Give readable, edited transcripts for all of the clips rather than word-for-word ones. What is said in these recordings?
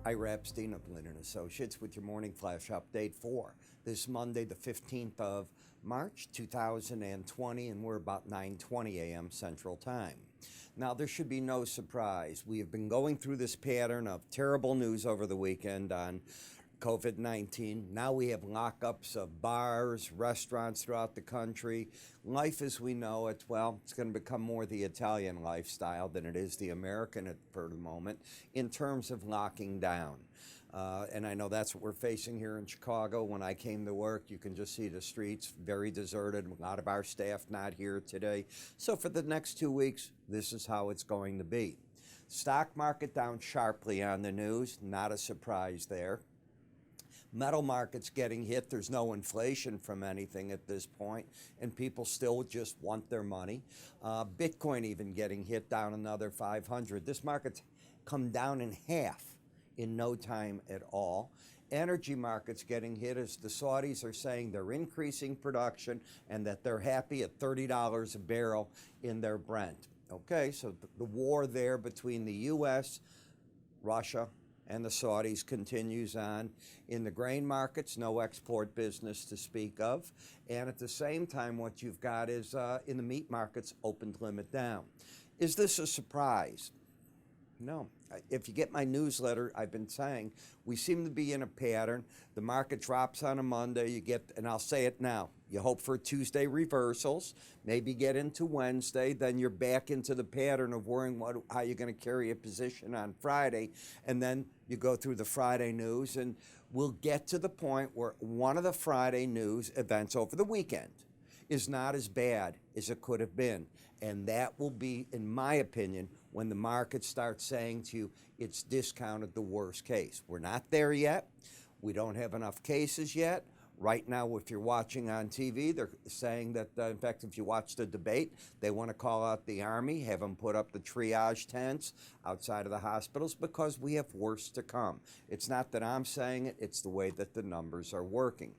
Ira Epstein of Linn Associates with your morning flash update for this Monday, the 15th of March, 2020, and we're about 9:20 a.m. Central Time. Now, there should be no surprise. We have been going through this pattern of terrible news over the weekend on COVID-19. Now we have lockups of bars, restaurants throughout the country. Life as we know it, well, it's going to become more the Italian lifestyle than it is the American for the moment in terms of locking down. And I know that's what we're facing here in Chicago. When I came to work, you can just see the streets very deserted. A lot of our staff not here today. So for the next 2 weeks, this is how it's going to be. Stock market down sharply on the news. Not a surprise there. Metal markets getting hit. There's no inflation from anything at this point, and people still just want their money. Bitcoin even getting hit, down another 500. This market's come down in half in no time at all. Energy markets getting hit as the Saudis are saying they're increasing production and that they're happy at $30 a barrel in their Brent. Okay, so the war there between the U.S., Russia, and the Saudis continues on. In the grain markets, no export business to speak of. And at the same time, what you've got is in the meat markets, open limit down. Is this a surprise? No. If you get my newsletter, I've been saying we seem to be in a pattern. The market drops on a Monday. You get, and I'll say it now, you hope for Tuesday reversals, maybe get into Wednesday, then you're back into the pattern of worrying how you're going to carry a position on Friday, and then you go through the Friday news, and we'll get to the point where one of the Friday news events over the weekend is not as bad as it could have been. And that will be, in my opinion, when the market starts saying to you, it's discounted the worst case. We're not there yet. We don't have enough cases yet. Right now, if you're watching on TV, they're saying that, in fact, if you watch the debate, they want to call out the Army, have them put up the triage tents outside of the hospitals because we have worse to come. It's not that I'm saying it, it's the way that the numbers are working.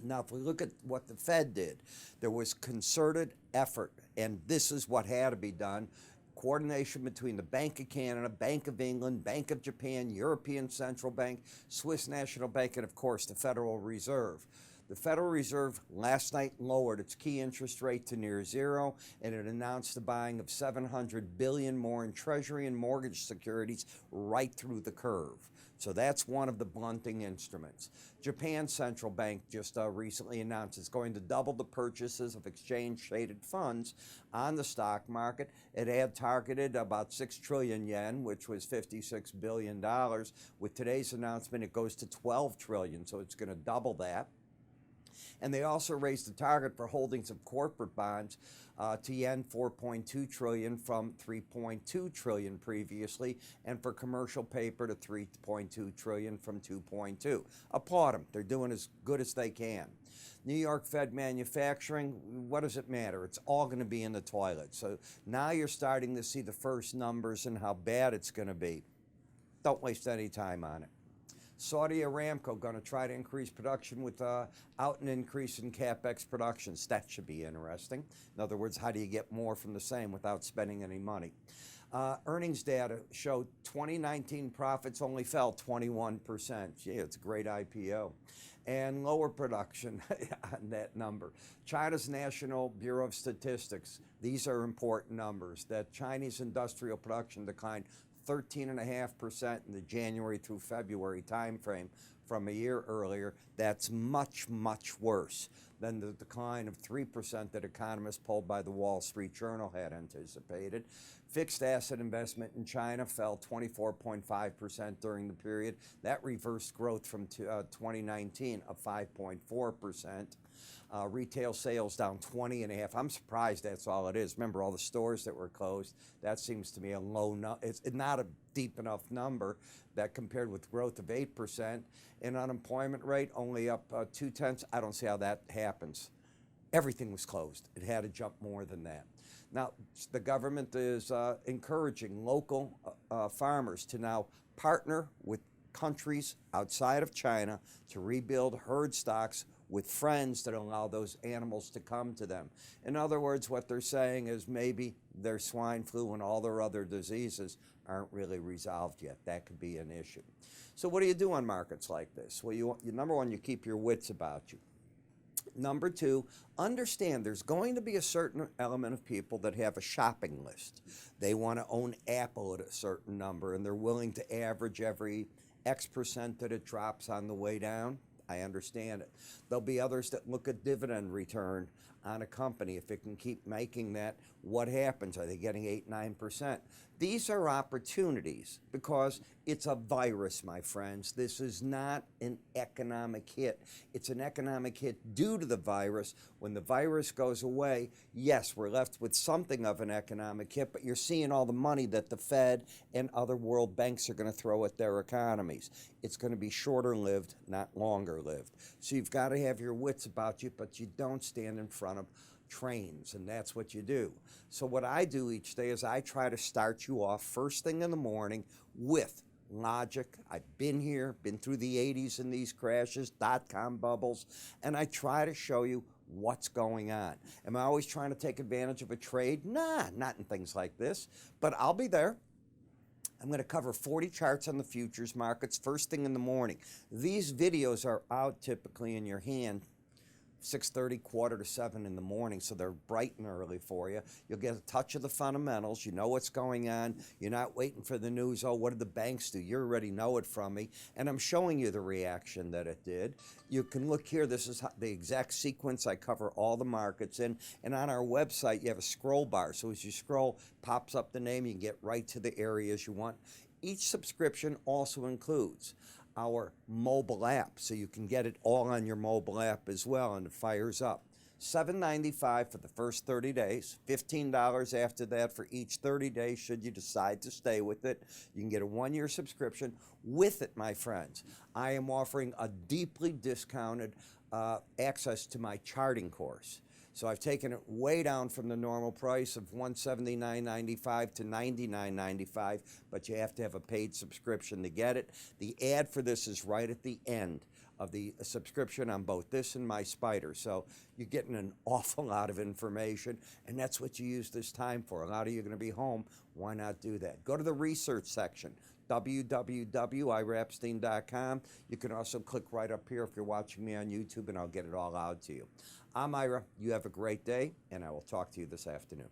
Now, if we look at what the Fed did, there was concerted effort, and this is what had to be done. Coordination between the Bank of Canada, Bank of England, Bank of Japan, European Central Bank, Swiss National Bank, and of course the Federal Reserve. The Federal Reserve last night lowered its key interest rate to near zero, and it announced the buying of $700 billion more in Treasury and mortgage securities right through the curve. So that's one of the blunting instruments. Japan's central bank just recently announced it's going to double the purchases of exchange-traded funds on the stock market. It had targeted about 6 trillion yen, which was $56 billion. With today's announcement, it goes to 12 trillion, so it's going to double that. And they also raised the target for holdings of corporate bonds to yen 4.2 trillion from 3.2 trillion previously, and for commercial paper to 3.2 trillion from 2.2. Applaud them. They're doing as good as they can. New York Fed manufacturing, what does it matter? It's all going to be in the toilet. So now you're starting to see the first numbers and how bad it's going to be. Don't waste any time on it. Saudi Aramco going to try to increase production without an increase in capex productions. That should be interesting. In other words, how do you get more from the same without spending any money? Earnings data showed 2019 profits only fell 21%. Yeah, it's a great IPO. And lower production on that number. China's National Bureau of Statistics, these are important numbers, that Chinese industrial production declined 13.5% in the January through February timeframe from a year earlier. That's much, much worse than the decline of 3% that economists polled by the Wall Street Journal had anticipated. Fixed asset investment in China fell 24.5% during the period. That reversed growth from 2019 of 5.4%. Retail sales down 20.5%. I'm surprised that's all it is. Remember all the stores that were closed. That seems to me a low number. It's not a deep enough number that compared with growth of 8%. And unemployment rate only up 0.2. I don't see how that happens. Everything was closed. It had to jump more than that. Now, the government is encouraging local farmers to now partner with countries outside of China to rebuild herd stocks with friends that allow those animals to come to them. In other words, what they're saying is maybe their swine flu and all their other diseases aren't really resolved yet. That could be an issue. So what do you do on markets like this? Well, number one, you keep your wits about you. Number two, understand there's going to be a certain element of people that have a shopping list. They want to own Apple at a certain number, and they're willing to average every X percent that it drops on the way down. I understand it. There'll be others that look at dividend return on a company. If it can keep making that, what happens? Are they getting 8, 9%? These are opportunities because it's a virus, my friends. This is not an economic hit. It's an economic hit due to the virus. When the virus goes away, yes, we're left with something of an economic hit, but you're seeing all the money that the Fed and other world banks are going to throw at their economies. It's going to be shorter lived, not longer lived. So you've got to have your wits about you, but you don't stand in front of trains, and that's what you do. So what I do each day is I try to start you off first thing in the morning with logic. I've been here, been through the 80s and these crashes, dot-com bubbles, and I try to show you what's going on. Am I always trying to take advantage of a trade? Nah, not in things like this, but I'll be there. I'm going to cover 40 charts on the futures markets first thing in the morning. These videos are out typically in your hand 6:30, quarter to 7 in the morning, so they're bright and early for you. You'll get a touch of the fundamentals. You know what's going on. You're not waiting for the news. Oh, what did the banks do? You already know it from me, and I'm showing you the reaction that it did. You can look here. This is the exact sequence I cover all the markets in, and on our website, you have a scroll bar. So as you scroll, pops up the name. You can get right to the areas you want. Each subscription also includes our mobile app, so you can get it all on your mobile app as well, and it fires up. $7.95 for the first 30 days, $15 after that for each 30 days should you decide to stay with it. You can get a 1-year subscription. With it, my friends, I am offering a deeply discounted access to my charting course. So I've taken it way down from the normal price of $179.95 to $99.95, but you have to have a paid subscription to get it. The ad for this is right at the end of the subscription on both this and my Spider. So you're getting an awful lot of information, and that's what you use this time for. A lot of you are going to be home. Why not do that? Go to the research section, www.iraepstein.com. You can also click right up here if you're watching me on YouTube, and I'll get it all out to you. I'm Ira. You have a great day, and I will talk to you this afternoon.